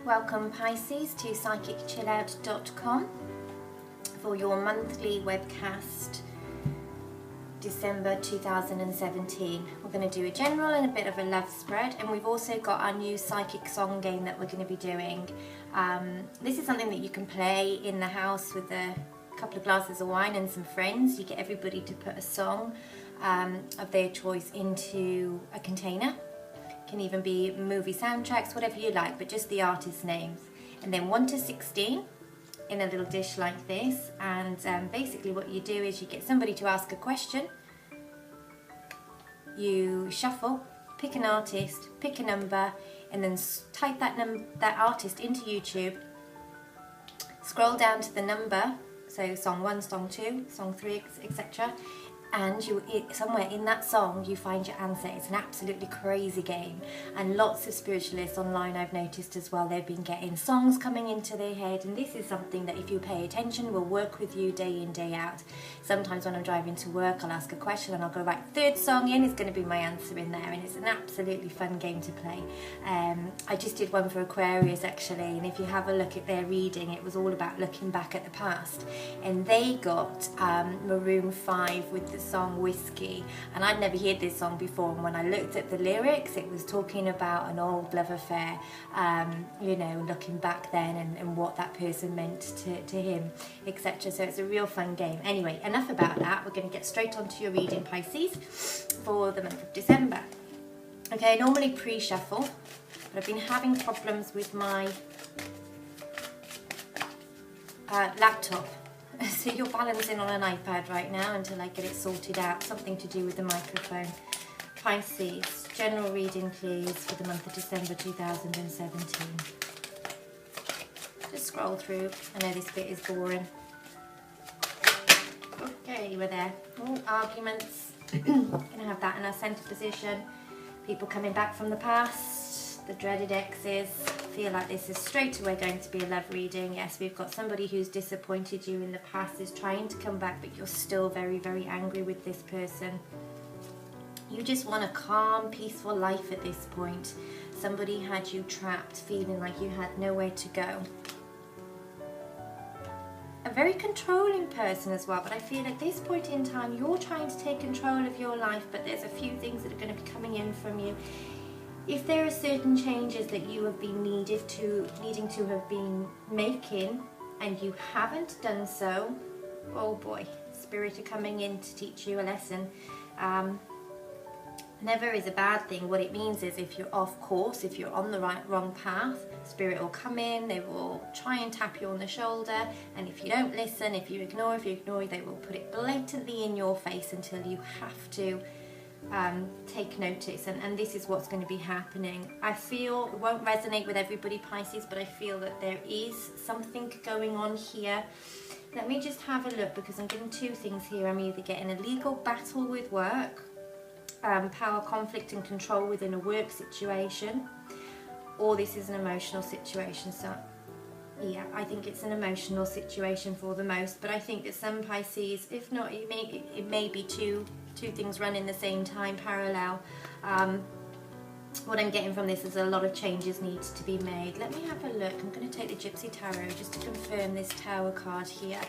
Welcome Pisces to psychicchillout.com for your monthly webcast December 2017. We're going to do a general and a bit of a love spread, and we've also got our new psychic song game that we're going to be doing. This is something that you can play in the house with a couple of glasses of wine and some friends. You get everybody to put a song of their choice into a container. Can even be movie soundtracks, whatever you like, but just the artist names. And then 1 to 16 in a little dish like this. And basically what you do is you get somebody to ask a question. You shuffle, pick an artist, pick a number, and then type that artist into YouTube. Scroll down to the number, so song 1, song 2, song 3, etc. And somewhere in that song you find your answer. It's an absolutely crazy game, and lots of spiritualists online, I've noticed as well, they've been getting songs coming into their head, and this is something that if you pay attention will work with you day in, day out. Sometimes when I'm driving to work I'll ask a question and I'll go, right, third song in is going to be my answer in there, and it's an absolutely fun game to play. I just did one for Aquarius actually, and if you have a look at their reading, it was all about looking back at the past, and they got Maroon 5 with the song Whiskey, and I'd never heard this song before, and when I looked at the lyrics it was talking about an old love affair, you know, looking back then and what that person meant to him, etc. So it's a real fun game. Anyway, enough about that. We're going to get straight on to your reading, Pisces, for the month of December. Okay, I normally pre-shuffle, but I've been having problems with my laptop. So you're balancing on an iPad right now until I get it sorted out. Something to do with the microphone. Pisces, general reading please for the month of December 2017. Just scroll through. I know this bit is boring. Okay, we're there. Oh, arguments. Gonna have that in our centre position. People coming back from the past. The dreaded exes. Feel like this is straight away going to be a love reading. Yes, we've got somebody who's disappointed you in the past, is trying to come back, but you're still very, very angry with this person. You just want a calm, peaceful life at this point. Somebody had you trapped, feeling like you had nowhere to go. A very controlling person as well, but I feel at this point in time you're trying to take control of your life, but there's a few things that are going to be coming in from you. If there are certain changes that you have been needing to have been making and you haven't done so, oh boy, Spirit are coming in to teach you a lesson. Never is a bad thing. What it means is if you're off course, if you're on the wrong path, Spirit will come in, they will try and tap you on the shoulder, and if you don't listen, if you ignore, they will put it blatantly in your face until you have to take notice, and this is what's going to be happening. I feel it won't resonate with everybody, Pisces, but I feel that there is something going on here. Let me just have a look, because I'm getting two things here. I'm either getting a legal battle with work, power conflict and control within a work situation, or this is an emotional situation. So yeah, I think it's an emotional situation for the most, but I think that some Pisces, if not, it may be two things run in the same time, parallel. What I'm getting from this is a lot of changes need to be made. Let me have a look. I'm going to take the Gypsy Tarot just to confirm this Tower card here.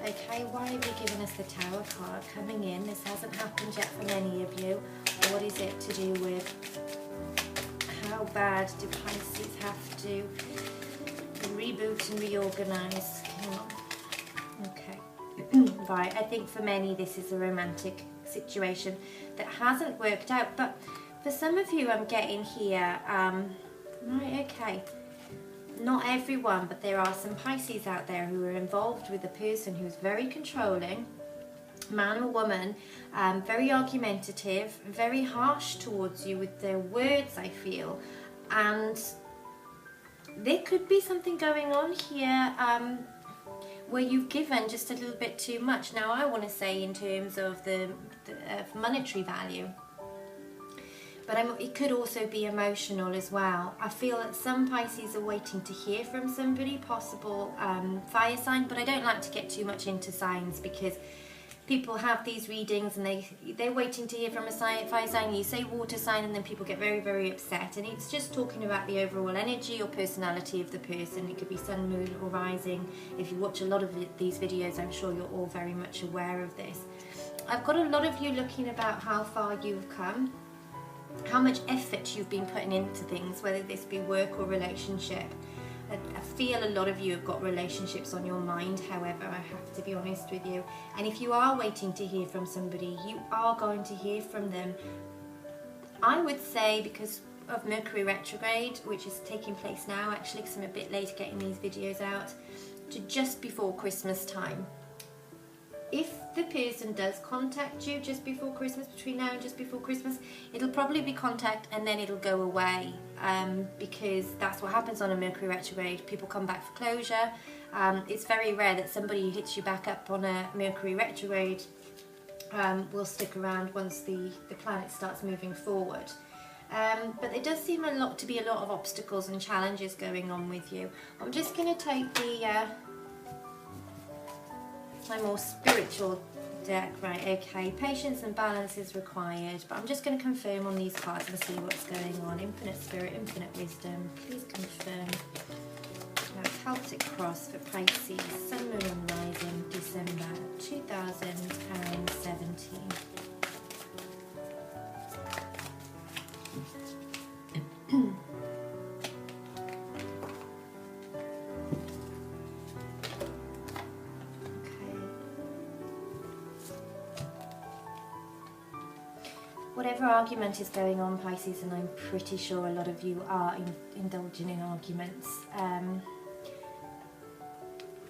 Okay, why have you given us the Tower card coming in? This hasn't happened yet for many of you. What is it to do with? How bad do Pisces have to reboot and reorganize? Come on. Okay. Right, I think for many this is a romantic situation that hasn't worked out, but for some of you I'm getting here, right, okay, not everyone, but there are some Pisces out there who are involved with a person who's very controlling, man or woman, very argumentative, very harsh towards you with their words, I feel, and there could be something going on here where you've given just a little bit too much. Now I want to say in terms of the monetary value, but it could also be emotional as well. I feel that some Pisces are waiting to hear from somebody, possible fire sign, but I don't like to get too much into signs because people have these readings and they're waiting to hear from a fire sign. You say water sign and then people get very, very upset, and it's just talking about the overall energy or personality of the person. It could be sun, moon or rising. If you watch a lot of these videos, I'm sure you're all very much aware of this. I've got a lot of you looking about how far you've come, how much effort you've been putting into things, whether this be work or relationship. I feel a lot of you have got relationships on your mind, however, I have to be honest with you. And if you are waiting to hear from somebody, you are going to hear from them. I would say, because of Mercury retrograde, which is taking place now actually, because I'm a bit late getting these videos out, to just before Christmas time. If the person does contact you just before Christmas, between now and just before Christmas, it'll probably be contact and then it'll go away, because that's what happens on a Mercury retrograde. People come back for closure. It's very rare that somebody who hits you back up on a Mercury retrograde will stick around once the planet starts moving forward. But there does seem to be a lot of obstacles and challenges going on with you. I'm just going to take my more spiritual deck. Right, okay, patience and balance is required, but I'm just going to confirm on these cards and see what's going on. Infinite Spirit, Infinite Wisdom, please confirm. Celtic Cross for Pisces, Sun, Moon and Rising, December 2017. Whatever argument is going on, Pisces, and I'm pretty sure a lot of you are indulging in arguments.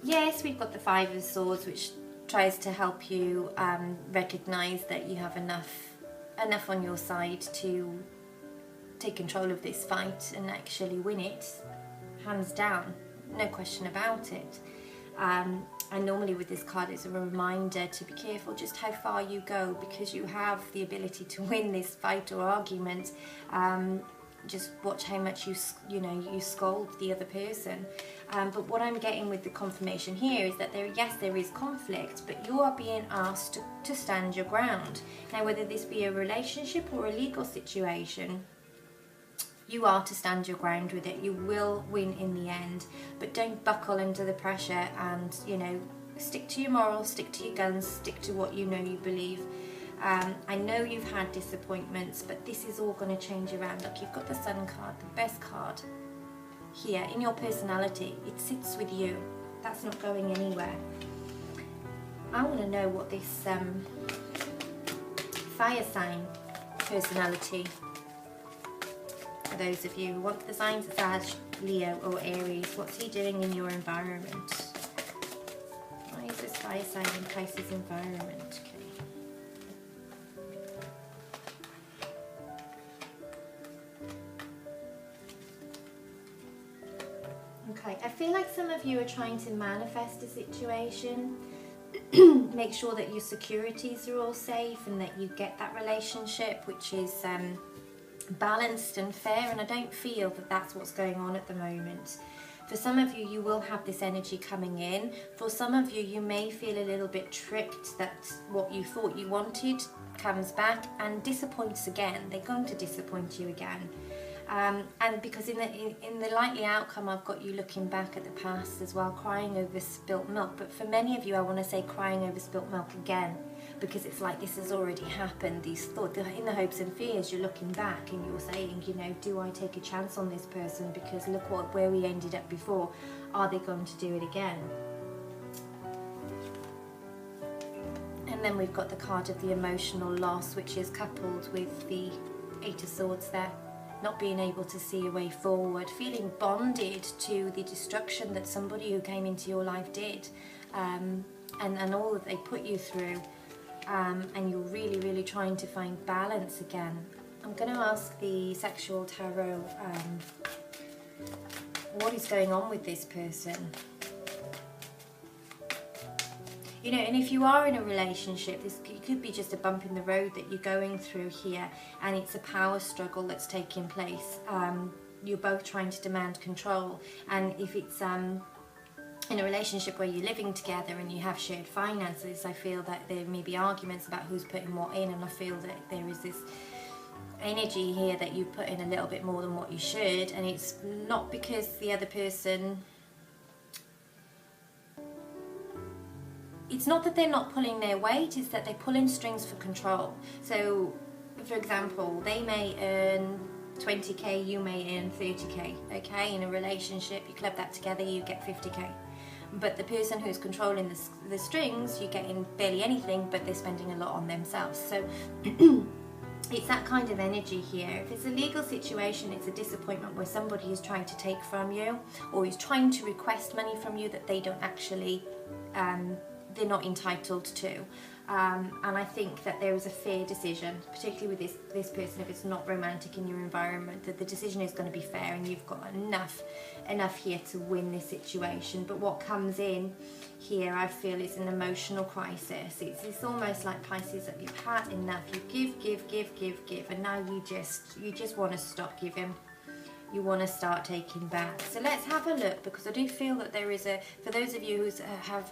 Yes, we've got the Five of Swords, which tries to help you recognise that you have enough on your side to take control of this fight and actually win it, hands down, no question about it. And normally with this card, it's a reminder to be careful just how far you go, because you have the ability to win this fight or argument. Just watch how much you scold the other person. But what I'm getting with the confirmation here is that there is conflict, but you are being asked to stand your ground. Now, whether this be a relationship or a legal situation, you are to stand your ground with it. You will win in the end, but don't buckle under the pressure, and stick to your morals, stick to your guns, stick to what you believe. I know you've had disappointments, but this is all going to change around. Look, you've got the Sun card, the best card here in your personality. It sits with you. That's not going anywhere. I want to know what this fire sign personality, for those of you who want the signs of Sag, Leo or Aries, what's he doing in your environment? Why is this fire sign in Pisces environment? Okay, I feel like some of you are trying to manifest a situation. Make sure that your securities are all safe and that you get that relationship which is balanced and fair, and I don't feel that that's what's going on at the moment. For some of you, you will have this energy coming in. For some of you, you may feel a little bit tricked that what you thought you wanted comes back and disappoints again. They're going to disappoint you again. And because in the likely outcome, I've got you looking back at the past as well, crying over spilt milk. But for many of you, I want to say crying over spilt milk again, because it's like this has already happened. These thoughts, in the hopes and fears, you're looking back and you're saying, do I take a chance on this person? Because look where we ended up before. Are they going to do it again? And then we've got the card of the emotional loss, which is coupled with the Eight of Swords there. Not being able to see a way forward, feeling bonded to the destruction that somebody who came into your life did, and all that they put you through, and you're really, really trying to find balance again. I'm going to ask the Sexual Tarot, what is going on with this person? And if you are in a relationship, it could be just a bump in the road that you're going through here, and it's a power struggle that's taking place. You're both trying to demand control, and if it's in a relationship where you're living together and you have shared finances, I feel that there may be arguments about who's putting what in, and I feel that there is this energy here that you put in a little bit more than what you should, and it's not because the other person, it's not that they're not pulling their weight, it's that they're pulling strings for control. So for example, they may earn 20k, you may earn 30k, okay? In a relationship, you club that together, you get 50k. But the person who's controlling the strings, you're getting barely anything, but they're spending a lot on themselves. So it's that kind of energy here. If it's a legal situation, it's a disappointment where somebody is trying to take from you, or is trying to request money from you that they don't actually, they're not entitled to. And I think that there is a fair decision, particularly with this person, if it's not romantic in your environment, that the decision is going to be fair, and you've got enough here to win this situation. But what comes in here, I feel, is an emotional crisis. It's almost like, Pisces, that you've had enough. You give, and now you just want to stop giving. You want to start taking back. So let's have a look, because I do feel that there is for those of you who have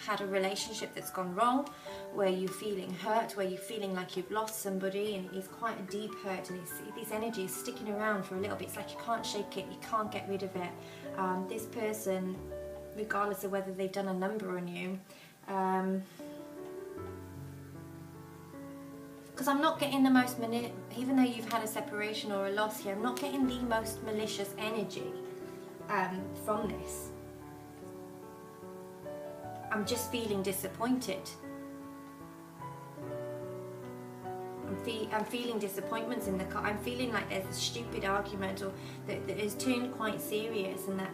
had a relationship that's gone wrong, where you're feeling hurt, where you're feeling like you've lost somebody, and it's quite a deep hurt, and this energy is sticking around for a little bit. It's like you can't shake it, you can't get rid of it. This person, regardless of whether they've done a number on you, because I'm not getting the most, even though you've had a separation or a loss here, I'm not getting the most malicious energy from this. I'm just feeling disappointed. I'm feeling disappointments in the car. I'm feeling like there's a stupid argument, or that has turned quite serious, and that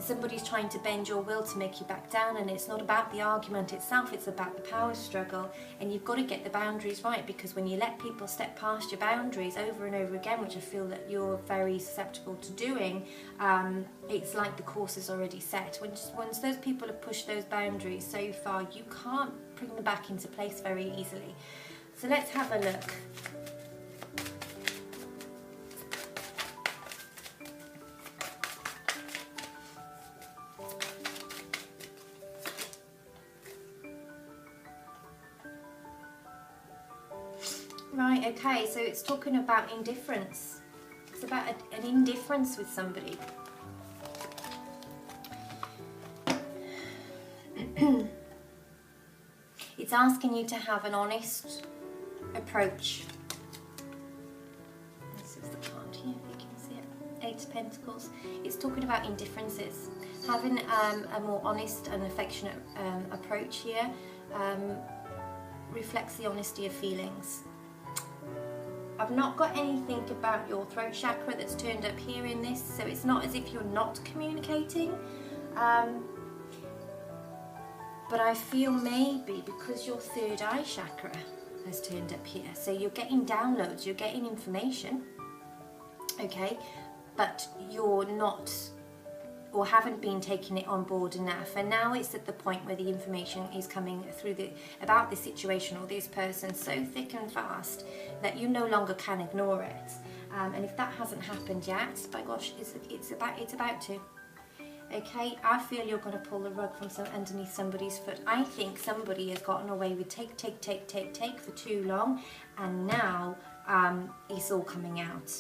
somebody's trying to bend your will to make you back down, and it's not about the argument itself, it's about the power struggle. And you've got to get the boundaries right, because when you let people step past your boundaries over and over again, which I feel that you're very susceptible to doing, it's like the course is already set. Once those people have pushed those boundaries so far, you can't bring them back into place very easily. So let's have a look. Right, okay, so it's talking about indifference. It's about an indifference with somebody. It's asking you to have an honest approach. This is the card here, if you can see it. Eight of Pentacles. It's talking about indifferences. Having a more honest and affectionate approach here reflects the honesty of feelings. I've not got anything about your throat chakra that's turned up here in this, so it's not as if you're not communicating. But I feel maybe because your third eye chakra has turned up here, so you're getting downloads, you're getting information, okay, but you're not, or haven't been taking it on board enough, and now it's at the point where the information is coming through about this situation or this person so thick and fast that you no longer can ignore it. And if that hasn't happened yet, by gosh, it's about to. Okay, I feel you're going to pull the rug from underneath somebody's foot. I think somebody has gotten away with take for too long, and now it's all coming out.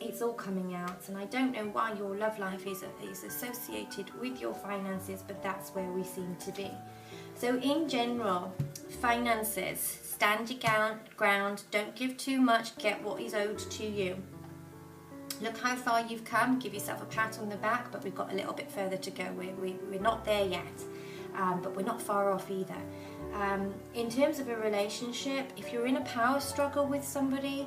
It's all coming out, and I don't know why your love life is associated with your finances, but that's where we seem to be. So in general, finances, stand your ground, don't give too much, get what is owed to you. Look how far you've come, give yourself a pat on the back, but we've got a little bit further to go. We're not there yet, but we're not far off either. In terms of a relationship, if you're in a power struggle with somebody,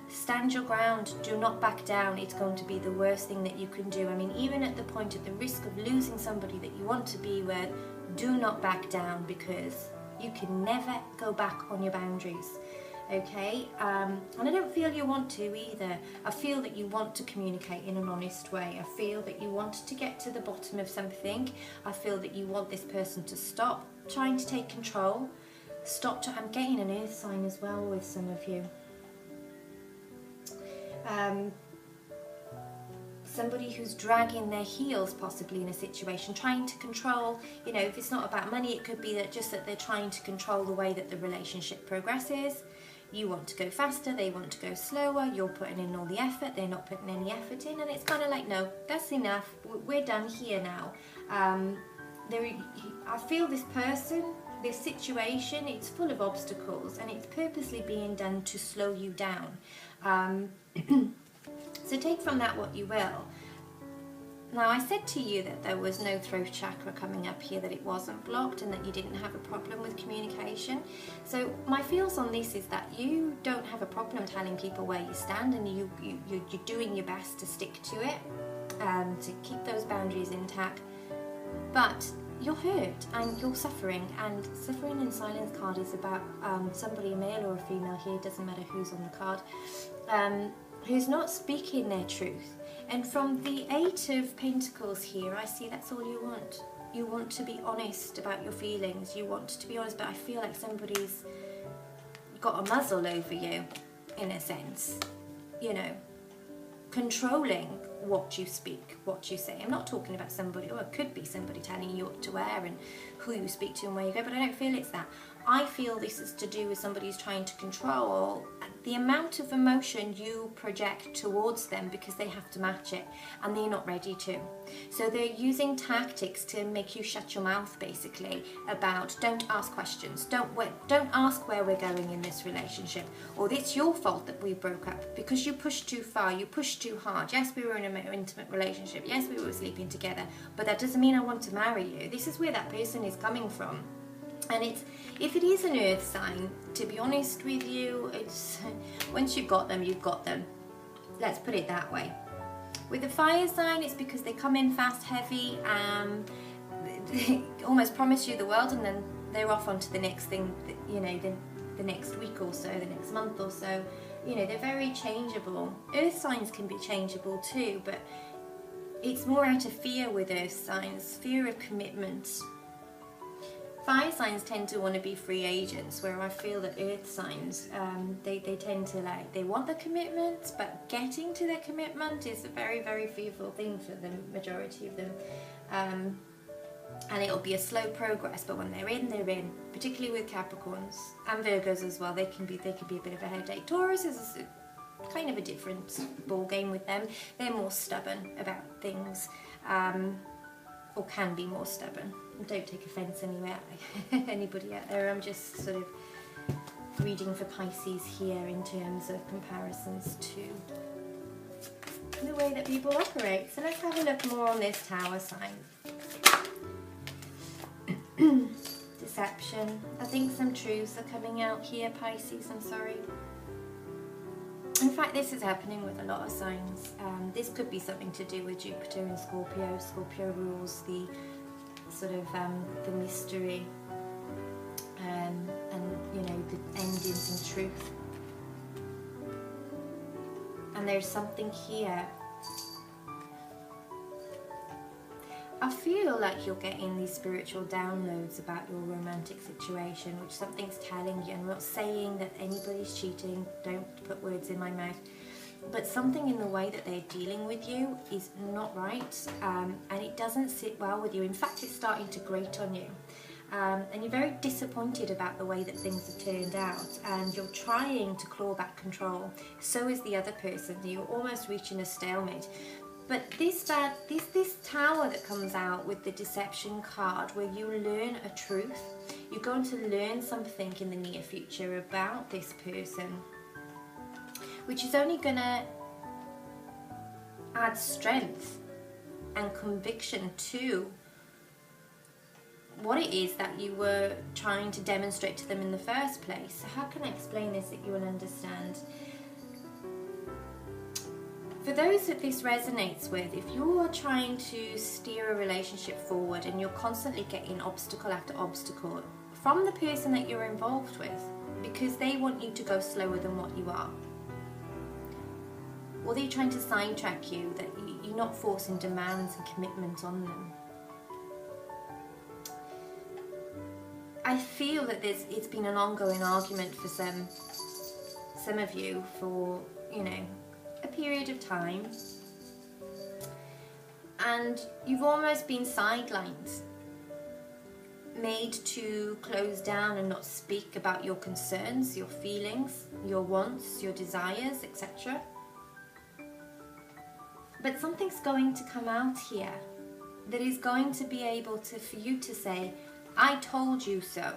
stand your ground, do not back down. It's going to be the worst thing that you can do. I mean, even at the point of the risk of losing somebody that you want to be with, do not back down, because you can never go back on your boundaries. Okay, and I don't feel you want to either. I feel that you want to communicate in an honest way. I feel that you want to get to the bottom of something. I feel that you want this person to stop trying to take control. I'm getting an earth sign as well with some of you. somebody who's dragging their heels possibly in a situation, trying to control, you know, if it's not about money, it could be that just that they're trying to control the way that the relationship progresses. You want to go faster, they want to go slower, you're putting in all the effort, they're not putting any effort in, and it's kind of like, no, that's enough, we're done here now. I feel this person, this situation, it's full of obstacles, and it's purposely being done to slow you down. So take from that what you will. Now, I said to you that there was no throat chakra coming up here, that it wasn't blocked, and that you didn't have a problem with communication. So my feels on this is that you don't have a problem telling people where you stand, and you're doing your best to stick to it, to keep those boundaries intact. But you're hurt and you're suffering, and suffering in silence card is about somebody, a male or a female here, doesn't matter who's on the card, who's not speaking their truth. And from the Eight of Pentacles here, I see that's all you want. You want to be honest about your feelings. You want to be honest, but I feel like somebody's got a muzzle over you, in a sense. You know, controlling what you speak, what you say. I'm not talking about somebody, or it could be somebody telling you what to wear and who you speak to and where you go, but I don't feel it's that. I feel this is to do with somebody who's trying to control the amount of emotion you project towards them, because they have to match it and they're not ready to. So they're using tactics to make you shut your mouth, basically, about don't ask questions, don't ask where we're going in this relationship, or it's your fault that we broke up because you pushed too far, you pushed too hard. Yes, we were in an intimate relationship, yes, we were sleeping together, but that doesn't mean I want to marry you. This is where that person is coming from. And it's, if it is an earth sign, to be honest with you, it's, once you've got them, you've got them. Let's put it that way. With the fire sign, it's because they come in fast, heavy, they almost promise you the world, and then they're off onto the next thing, you know, the next week or so, the next month or so. You know, they're very changeable. Earth signs can be changeable too, but it's more out of fear with earth signs, fear of commitment. Fire signs tend to want to be free agents, where I feel that earth signs, they tend to like, they want the commitment, but getting to their commitment is a very, very fearful thing for the majority of them. And it'll be a slow progress, but when they're in, particularly with Capricorns and Virgos as well, they can be a bit of a headache. Taurus is kind of a different ball game with them. They're more stubborn about things, or can be more stubborn. Don't take offence anywhere, anybody out there. I'm just sort of reading for Pisces here in terms of comparisons to the way that people operate. So let's have a look more on this Tower sign. Deception. I think some truths are coming out here, Pisces, I'm sorry. In fact, this is happening with a lot of signs. This could be something to do with Jupiter and Scorpio. Scorpio rules the sort of the mystery, and you know, the endings and truth. And there's something here. I feel like you're getting these spiritual downloads about your romantic situation, which something's telling you. I'm not saying that anybody's cheating, don't put words in my mouth, but something in the way that they're dealing with you is not right, and it doesn't sit well with you. In fact, it's starting to grate on you, and you're very disappointed about the way that things have turned out, and you're trying to claw back control. So is the other person. You're almost reaching a stalemate. But this Tower that comes out with the Deception card, where you learn a truth, you're going to learn something in the near future about this person, which is only going to add strength and conviction to what it is that you were trying to demonstrate to them in the first place. So how can I explain this that you will understand? For those that this resonates with, if you're trying to steer a relationship forward and you're constantly getting obstacle after obstacle from the person that you're involved with, because they want you to go slower than what you are, or they're trying to sidetrack you, that you're not forcing demands and commitment on them. I feel that it's been an ongoing argument for some of you for, you know, a period of time, And you've almost been sidelined, made to close down and not speak about your concerns, your feelings, your wants, your desires, etc. But something's going to come out here that is going to be able to, for you to say, I told you so.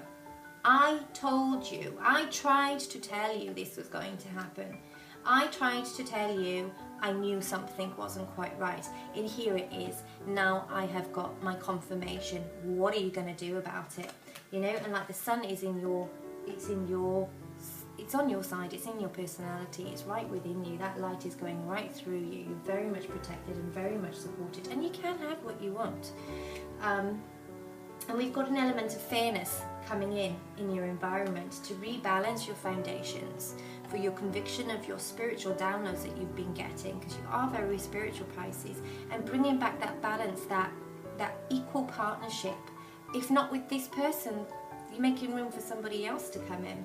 I told you. I tried to tell you this was going to happen. I tried to tell you I knew something wasn't quite right. And here it is. Now I have got my confirmation. What are you going to do about it? You know, and like the sun is in your, it's on your side, it's in your personality, it's right within you. That light is going right through you. You're very much protected and very much supported, and you can have what you want. And we've got an element of fairness coming in your environment to rebalance your foundations for your conviction of your spiritual downloads that you've been getting, because you are very spiritual, Pisces, and bringing back that balance, that equal partnership. If not with this person, you're making room for somebody else to come in.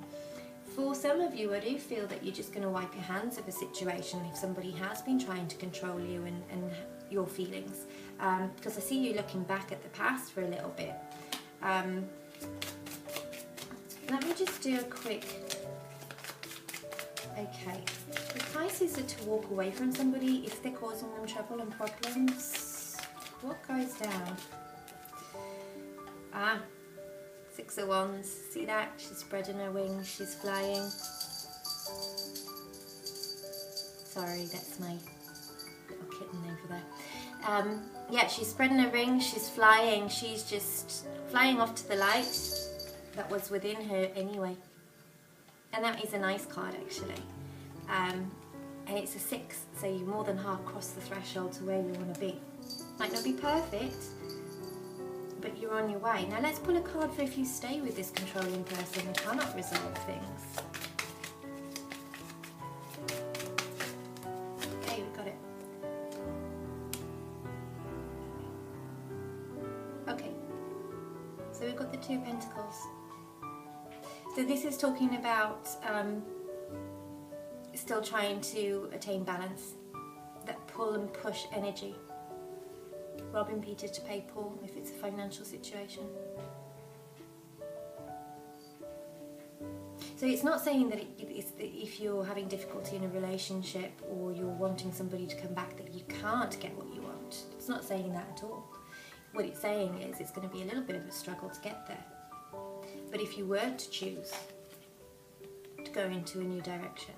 For some of you, I do feel that you're just going to wipe your hands of a situation if somebody has been trying to control you and your feelings. Because I see you looking back at the past for a little bit. Let me just do a quick... Okay. The Pisces are to walk away from somebody if they're causing them trouble and problems. What goes down? Six of Wands, see that? She's spreading her wings, she's flying. Sorry, that's my little kitten over there. Yeah, she's spreading her wings, she's flying, she's just flying off to the light that was within her anyway. And that is a nice card, actually. And it's a 6, so you more than half crossed the threshold to where you want to be. Might not be perfect, but you're on your way. Now let's pull a card for if you stay with this controlling person and cannot resolve things. Okay, we got it. Okay, so we've got the 2 Pentacles. So this is talking about still trying to attain balance, that pull and push energy. Robbing Peter to pay Paul if it's a financial situation. So it's not saying that if you're having difficulty in a relationship or you're wanting somebody to come back that you can't get what you want. It's not saying that at all. What it's saying is it's going to be a little bit of a struggle to get there. But if you were to choose to go into a new direction,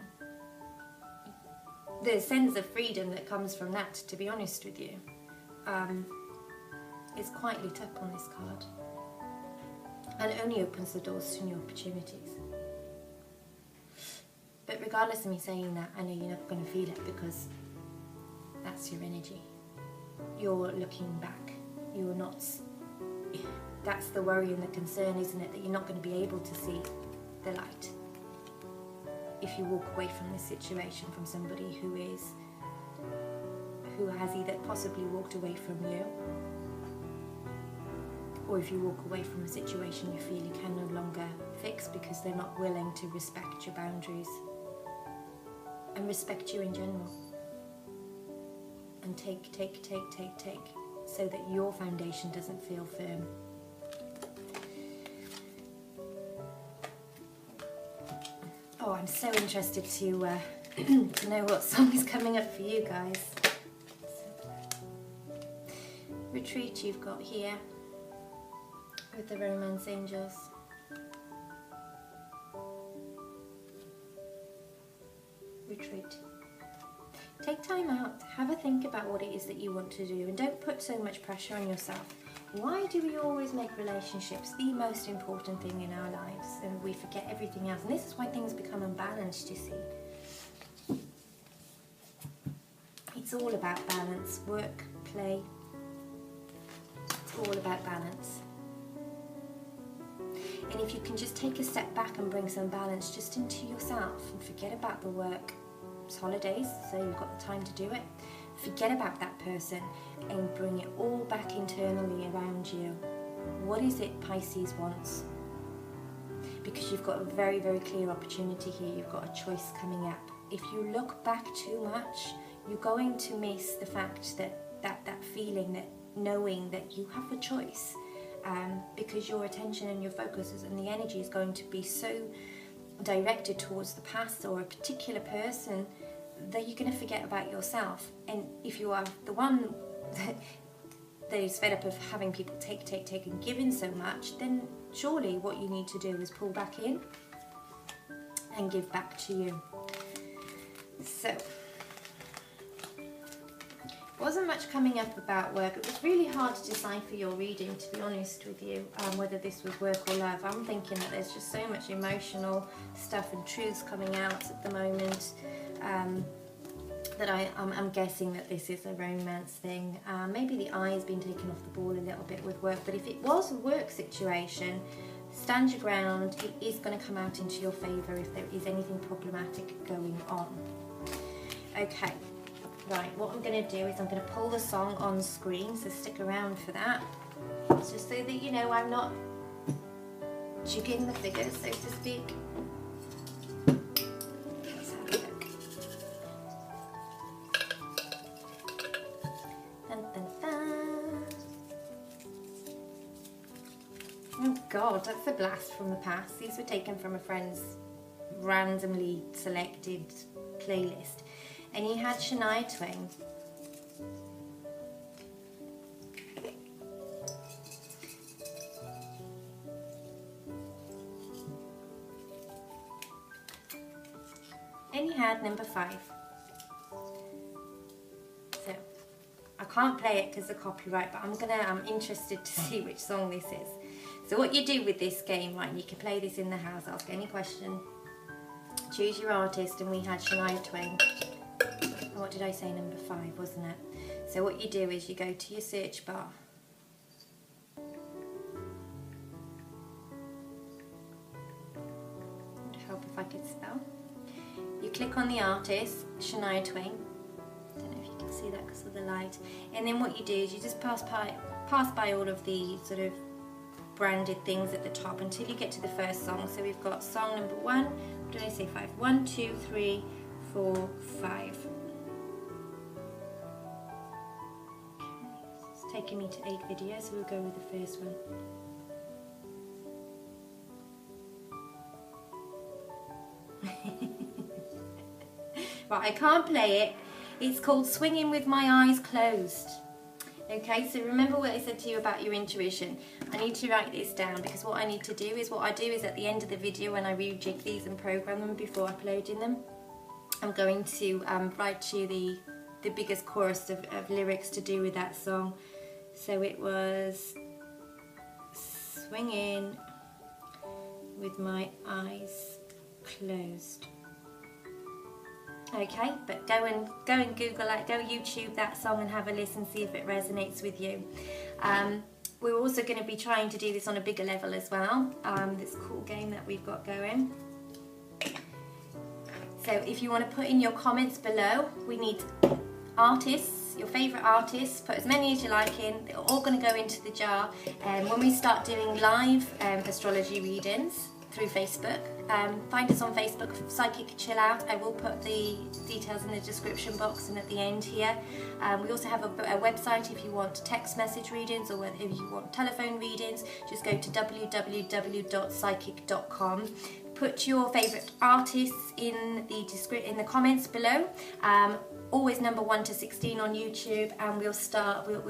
the sense of freedom that comes from that, to be honest with you, is quite lit up on this card, and it only opens the doors to new opportunities. But regardless of me saying that, I know you're not going to feel it because that's your energy. You're looking back. You're not... That's the worry and the concern, isn't it? That you're not going to be able to see the light if you walk away from this situation, from somebody who has either possibly walked away from you, or if you walk away from a situation you feel you can no longer fix because they're not willing to respect your boundaries and respect you in general, and take so that your foundation doesn't feel firm. Oh, I'm so interested to know what song is coming up for you guys. Retreat you've got here with the Romance Angels. Retreat. Take time out, have a think about what it is that you want to do, and don't put so much pressure on yourself. Why do we always make relationships the most important thing in our lives and we forget everything else? And this is why things become unbalanced, you see. It's all about balance, work, play. It's all about balance. And if you can just take a step back and bring some balance just into yourself and forget about the work. It's holidays, so you've got the time to do it. Forget about that person and bring it all back internally around you. What is it Pisces wants? Because you've got a very, very clear opportunity here. You've got a choice coming up. If you look back too much, you're going to miss the fact that that feeling that, knowing that you have a choice, because your attention and your focus and the energy is going to be so directed towards the past or a particular person that you're going to forget about yourself. And if you are the one that is fed up of having people take and giving so much, then surely what you need to do is pull back in and give back to you. So, wasn't much coming up about work. It was really hard to decipher your reading, to be honest with you, whether this was work or love. I'm thinking that there's just so much emotional stuff and truths coming out at the moment, that I'm guessing that this is a romance thing. Maybe the eye has been taken off the ball a little bit with work, but if it was a work situation, stand your ground. It is going to come out into your favour if there is anything problematic going on. Okay. Right, what I'm going to do is I'm going to pull the song on screen, so stick around for that. Just so that you know I'm not jigging the figures, so to speak. Let's have a look. Dun, dun, dun. Oh God, that's a blast from the past. These were taken from a friend's randomly selected playlist. And you had Shania Twain. And you had number 5. So, I can't play it because of copyright, but I'm interested to see which song this is. So what you do with this game, right, you can play this in the house, ask any question, choose your artist, and we had Shania Twain. What did I say, number 5, wasn't it? So what you do is you go to your search bar. Would help if I could spell. You click on the artist, Shania Twain. Don't know if you can see that because of the light. And then what you do is you just pass by all of the sort of branded things at the top until you get to the first song. So we've got song number 1. What did I say? 5. 1, 2, 3, 4, 5. Taking me to 8 videos, so we'll go with the first one. Right, I can't play it. It's called Swinging with My Eyes Closed. Okay, so remember what I said to you about your intuition. I need to write this down because what I need to do is, at the end of the video when I rejig these and program them before uploading them, I'm going to write you the biggest chorus of lyrics to do with that song. So it was swinging with my eyes closed. Okay, but go and Google it, go YouTube that song and have a listen, see if it resonates with you. We're also going to be trying to do this on a bigger level as well, this cool game that we've got going. So if you want to put in your comments below, we need artists, your favourite artists, put as many as you like in, they're all going to go into the jar. When we start doing live astrology readings through Facebook, find us on Facebook, Psychic Chill Out. I will put the details in the description box and at the end here. We also have a website if you want text message readings, or if you want telephone readings, just go to www.psychic.com. Put your favourite artists in the comments below. Always number 1 to 16 on YouTube, and we'll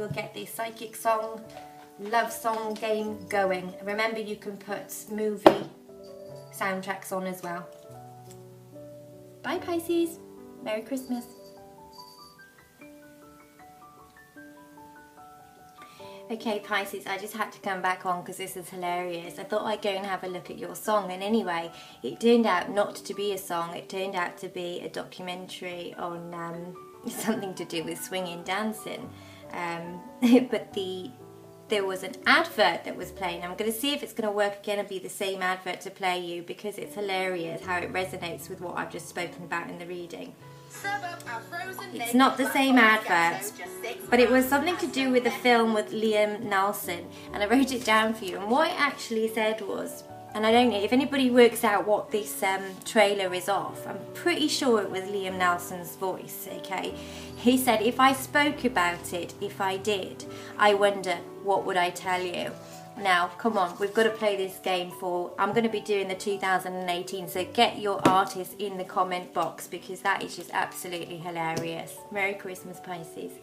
get the psychic song, love song game going. Remember, you can put movie soundtracks on as well. Bye Pisces, Merry Christmas. Okay Pisces, I just had to come back on because this is hilarious. I thought I'd go and have a look at your song, and anyway, it turned out not to be a song, it turned out to be a documentary on something to do with swinging dancing. But there was an advert that was playing. I'm going to see if it's going to work again and be the same advert to play you, because it's hilarious how it resonates with what I've just spoken about in the reading. It's not the same advert, but it was something to do with a film with Liam Neeson, and I wrote it down for you. And what it actually said was, And I don't know, if anybody works out what this trailer is off, I'm pretty sure it was Liam Nelson's voice, okay? He said, if I spoke about it, if I did, I wonder, what would I tell you? Now, come on, we've got to play this game I'm going to be doing the 2018, so get your artist in the comment box, because that is just absolutely hilarious. Merry Christmas, Pisces.